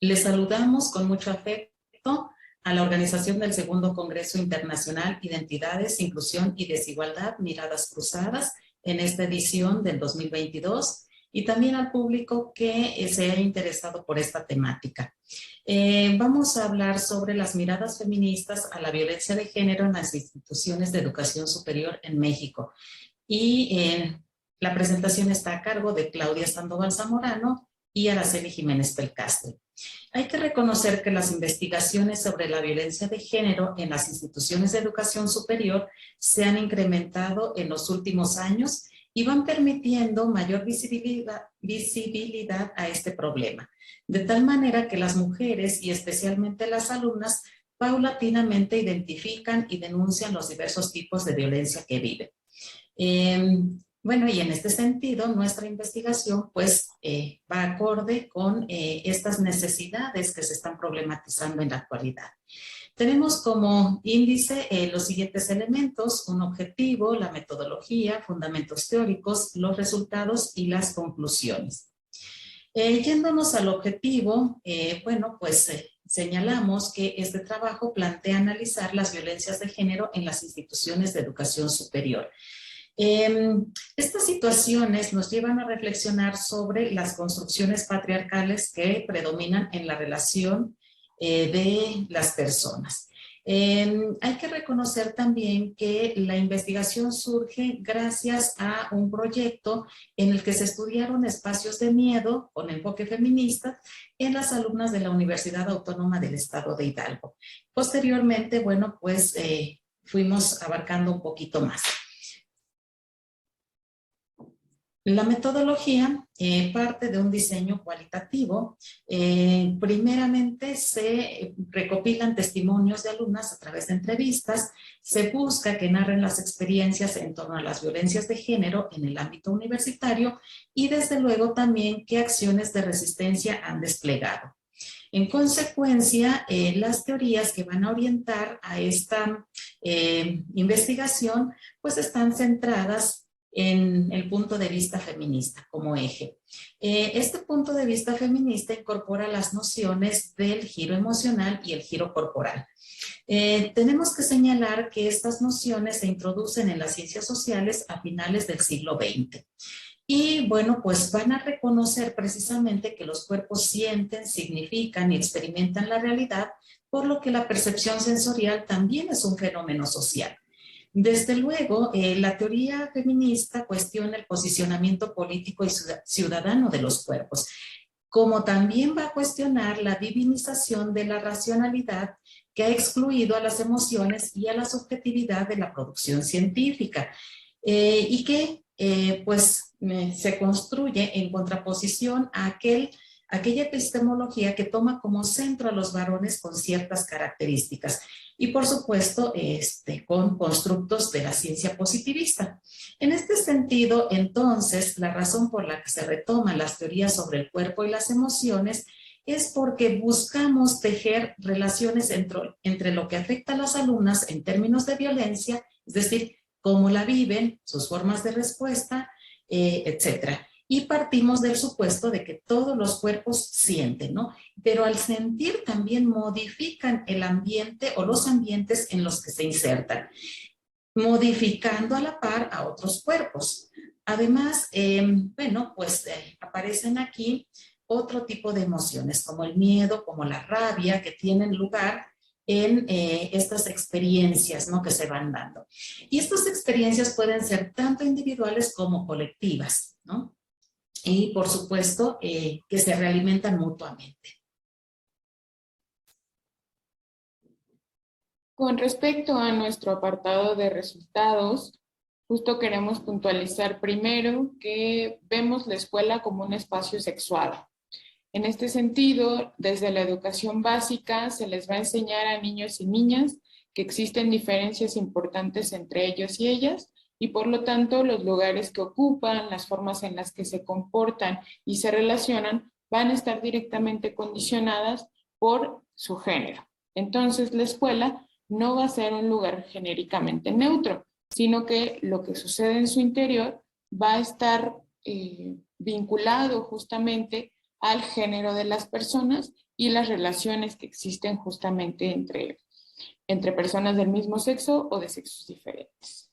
Les saludamos con mucho afecto a la organización del Segundo Congreso Internacional Identidades, Inclusión y Desigualdad, Miradas Cruzadas, en esta edición del 2022, y también al público que se haya interesado por esta temática. Vamos a hablar sobre las miradas feministas a la violencia de género en las instituciones de educación superior en México. Y la presentación está a cargo de Claudia Sandoval Zamorano y Araceli Jiménez Pelcastre. Hay que reconocer que las investigaciones sobre la violencia de género en las instituciones de educación superior se han incrementado en los últimos años y van permitiendo mayor visibilidad a este problema, de tal manera que las mujeres y especialmente las alumnas paulatinamente identifican y denuncian los diversos tipos de violencia que viven. Bueno, y en este sentido, nuestra investigación pues va acorde con estas necesidades que se están problematizando en la actualidad. Tenemos como índice los siguientes elementos: un objetivo, la metodología, fundamentos teóricos, los resultados y las conclusiones. Yéndonos al objetivo, bueno, pues señalamos que este trabajo plantea analizar las violencias de género en las instituciones de educación superior. Estas situaciones nos llevan a reflexionar sobre las construcciones patriarcales que predominan en la relación de las personas. Hay que reconocer también que la investigación surge gracias a un proyecto en el que se estudiaron espacios de miedo con enfoque feminista en las alumnas de la Universidad Autónoma del Estado de Hidalgo. Posteriormente, bueno, pues fuimos abarcando un poquito más. La metodología parte de un diseño cualitativo. Primeramente se recopilan testimonios de alumnas a través de entrevistas, se busca que narren las experiencias en torno a las violencias de género en el ámbito universitario y desde luego también qué acciones de resistencia han desplegado. En consecuencia, las teorías que van a orientar a esta investigación pues están centradas en el punto de vista feminista como eje. Este punto de vista feminista incorpora las nociones del giro emocional y el giro corporal. Tenemos que señalar que estas nociones se introducen en las ciencias sociales a finales del siglo XX. Y bueno, pues van a reconocer precisamente que los cuerpos sienten, significan y experimentan la realidad, por lo que la percepción sensorial también es un fenómeno social. Desde luego, la teoría feminista cuestiona el posicionamiento político y ciudadano de los cuerpos, como también va a cuestionar la divinización de la racionalidad que ha excluido a las emociones y a la subjetividad de la producción científica, y que se construye en contraposición a aquella epistemología que toma como centro a los varones con ciertas características y por supuesto con constructos de la ciencia positivista. En este sentido, entonces, la razón por la que se retoman las teorías sobre el cuerpo y las emociones es porque buscamos tejer relaciones entre lo que afecta a las alumnas en términos de violencia, es decir, cómo la viven, sus formas de respuesta, etcétera. Y partimos del supuesto de que todos los cuerpos sienten, ¿no? Pero al sentir también modifican el ambiente o los ambientes en los que se insertan, modificando a la par a otros cuerpos. Además, aparecen aquí otro tipo de emociones, como el miedo, como la rabia, que tienen lugar en estas experiencias, ¿no?, que se van dando. Y estas experiencias pueden ser tanto individuales como colectivas, ¿no? Y por supuesto que se realimentan mutuamente. Con respecto a nuestro apartado de resultados, justo queremos puntualizar primero que vemos la escuela como un espacio sexuado. En este sentido, desde la educación básica se les va a enseñar a niños y niñas que existen diferencias importantes entre ellos y ellas, y por lo tanto los lugares que ocupan, las formas en las que se comportan y se relacionan van a estar directamente condicionadas por su género. Entonces la escuela no va a ser un lugar genéricamente neutro, sino que lo que sucede en su interior va a estar vinculado justamente al género de las personas y las relaciones que existen justamente entre personas del mismo sexo o de sexos diferentes.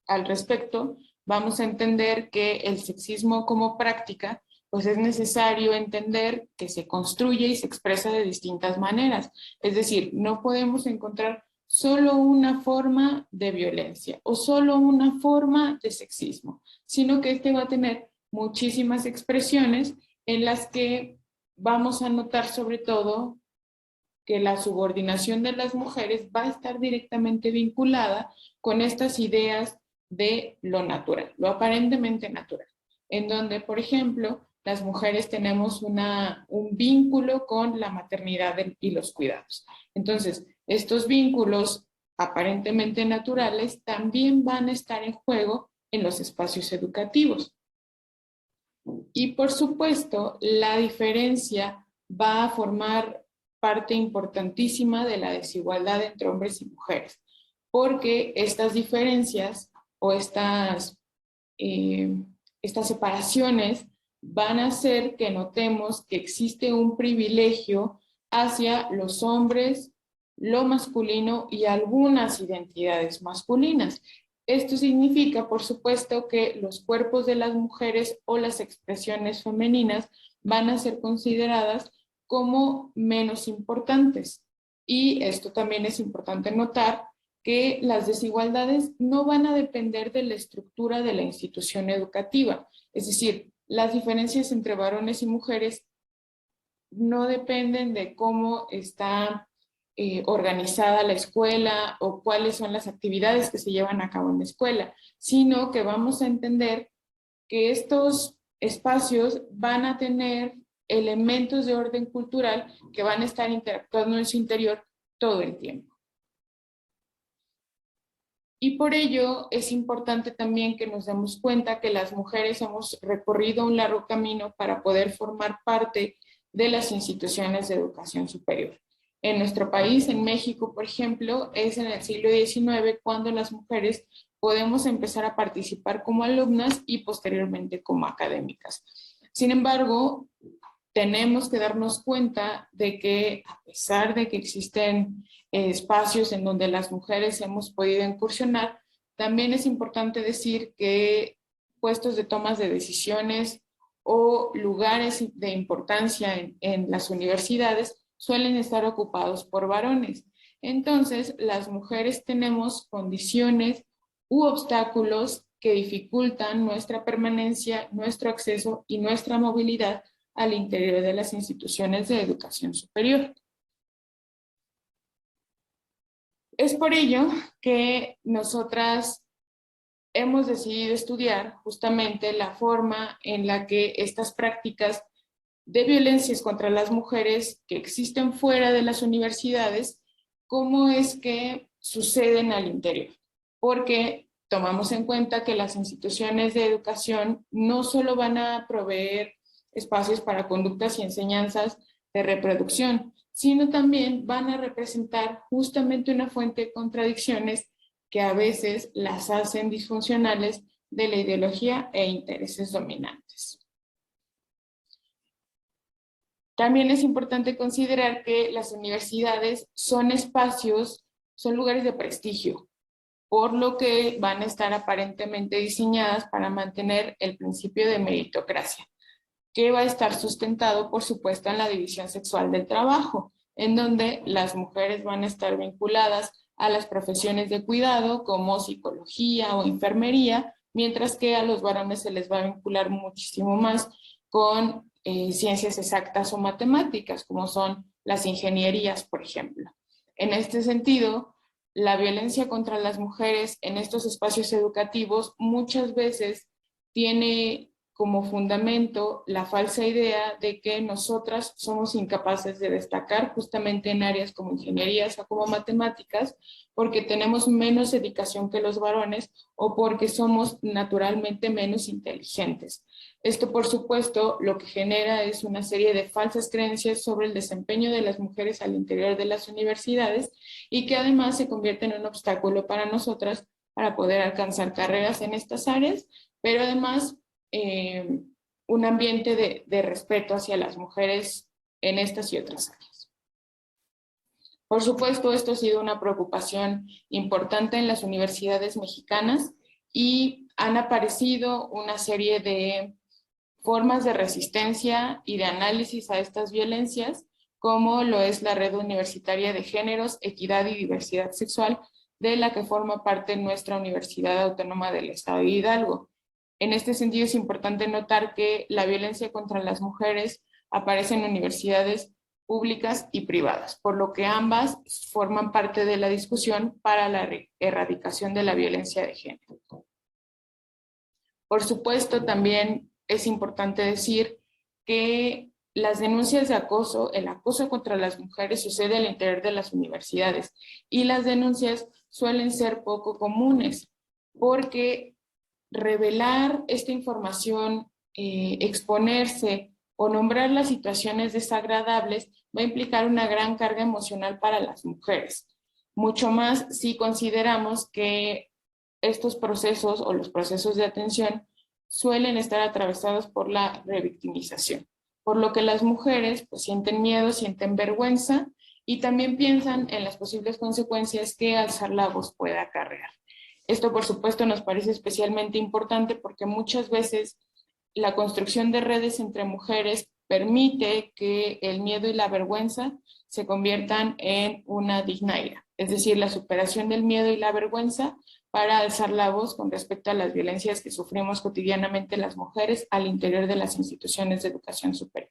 Al respecto, vamos a entender que el sexismo como práctica, pues es necesario entender que se construye y se expresa de distintas maneras. Es decir, no podemos encontrar solo una forma de violencia o solo una forma de sexismo, sino que este va a tener muchísimas expresiones en las que vamos a notar sobre todo que la subordinación de las mujeres va a estar directamente vinculada con estas ideas de lo natural, lo aparentemente natural, en donde, por ejemplo, las mujeres tenemos un vínculo con la maternidad y los cuidados. Entonces, estos vínculos aparentemente naturales también van a estar en juego en los espacios educativos. Y por supuesto, la diferencia va a formar parte importantísima de la desigualdad entre hombres y mujeres, porque estas diferencias o estas separaciones van a hacer que notemos que existe un privilegio hacia los hombres, lo masculino y algunas identidades masculinas. Esto significa, por supuesto, que los cuerpos de las mujeres o las expresiones femeninas van a ser consideradas como menos importantes. Y esto también es importante notar que las desigualdades no van a depender de la estructura de la institución educativa. Es decir, las diferencias entre varones y mujeres no dependen de cómo está organizada la escuela o cuáles son las actividades que se llevan a cabo en la escuela, sino que vamos a entender que estos espacios van a tener elementos de orden cultural que van a estar interactuando en su interior todo el tiempo. Y por ello es importante también que nos demos cuenta que las mujeres hemos recorrido un largo camino para poder formar parte de las instituciones de educación superior. En nuestro país, en México, por ejemplo, es en el siglo XIX cuando las mujeres podemos empezar a participar como alumnas y posteriormente como académicas. Sin embargo, tenemos que darnos cuenta de que a pesar de que existen espacios en donde las mujeres hemos podido incursionar, también es importante decir que puestos de tomas de decisiones o lugares de importancia en las universidades suelen estar ocupados por varones. Entonces, las mujeres tenemos condiciones u obstáculos que dificultan nuestra permanencia, nuestro acceso y nuestra movilidad al interior de las instituciones de educación superior. Es por ello que nosotras hemos decidido estudiar justamente la forma en la que estas prácticas de violencias contra las mujeres que existen fuera de las universidades, cómo es que suceden al interior. Porque tomamos en cuenta que las instituciones de educación no solo van a proveer espacios para conductas y enseñanzas de reproducción, sino también van a representar justamente una fuente de contradicciones que a veces las hacen disfuncionales de la ideología e intereses dominantes. También es importante considerar que las universidades son espacios, son lugares de prestigio, por lo que van a estar aparentemente diseñadas para mantener el principio de meritocracia, que va a estar sustentado, por supuesto, en la división sexual del trabajo, en donde las mujeres van a estar vinculadas a las profesiones de cuidado como psicología o enfermería, mientras que a los varones se les va a vincular muchísimo más con ciencias exactas o matemáticas, como son las ingenierías, por ejemplo. En este sentido, la violencia contra las mujeres en estos espacios educativos muchas veces tiene como fundamento la falsa idea de que nosotras somos incapaces de destacar justamente en áreas como ingenierías o como matemáticas porque tenemos menos dedicación que los varones o porque somos naturalmente menos inteligentes. Esto, por supuesto, lo que genera es una serie de falsas creencias sobre el desempeño de las mujeres al interior de las universidades y que además se convierte en un obstáculo para nosotras para poder alcanzar carreras en estas áreas, pero además un ambiente de respeto hacia las mujeres en estas y otras áreas. Por supuesto, esto ha sido una preocupación importante en las universidades mexicanas y han aparecido una serie de formas de resistencia y de análisis a estas violencias, como lo es la Red Universitaria de Géneros, Equidad y Diversidad Sexual, de la que forma parte nuestra Universidad Autónoma del Estado de Hidalgo. En este sentido, es importante notar que la violencia contra las mujeres aparece en universidades públicas y privadas, por lo que ambas forman parte de la discusión para la erradicación de la violencia de género. Por supuesto, también es importante decir que las denuncias de acoso, el acoso contra las mujeres sucede al interior de las universidades y las denuncias suelen ser poco comunes porque revelar esta información, exponerse o nombrar las situaciones desagradables va a implicar una gran carga emocional para las mujeres. Mucho más si consideramos que estos procesos o los procesos de atención suelen estar atravesados por la revictimización, por lo que las mujeres pues, sienten miedo, sienten vergüenza y también piensan en las posibles consecuencias que alzar la voz puede acarrear. Esto, por supuesto, nos parece especialmente importante porque muchas veces la construcción de redes entre mujeres permite que el miedo y la vergüenza se conviertan en una digna ira, es decir, la superación del miedo y la vergüenza para alzar la voz con respecto a las violencias que sufrimos cotidianamente las mujeres al interior de las instituciones de educación superior.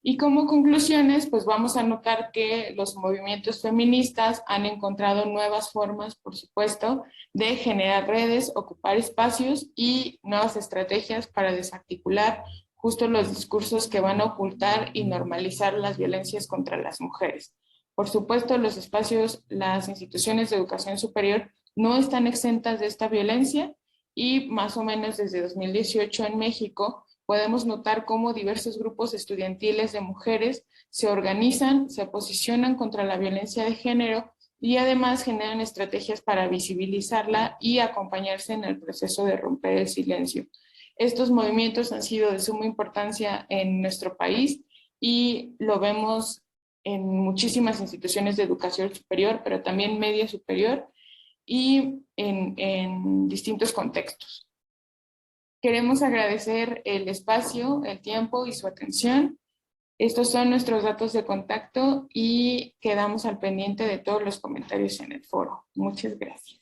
Y como conclusiones, pues vamos a notar que los movimientos feministas han encontrado nuevas formas, por supuesto, de generar redes, ocupar espacios y nuevas estrategias para desarticular justo los discursos que van a ocultar y normalizar las violencias contra las mujeres. Por supuesto, los espacios, las instituciones de educación superior no están exentas de esta violencia y más o menos desde 2018 en México podemos notar cómo diversos grupos estudiantiles de mujeres se organizan, se posicionan contra la violencia de género y además generan estrategias para visibilizarla y acompañarse en el proceso de romper el silencio. Estos movimientos han sido de suma importancia en nuestro país y lo vemos en muchísimas instituciones de educación superior, pero también media superior y en distintos contextos. Queremos agradecer el espacio, el tiempo y su atención. Estos son nuestros datos de contacto y quedamos al pendiente de todos los comentarios en el foro. Muchas gracias.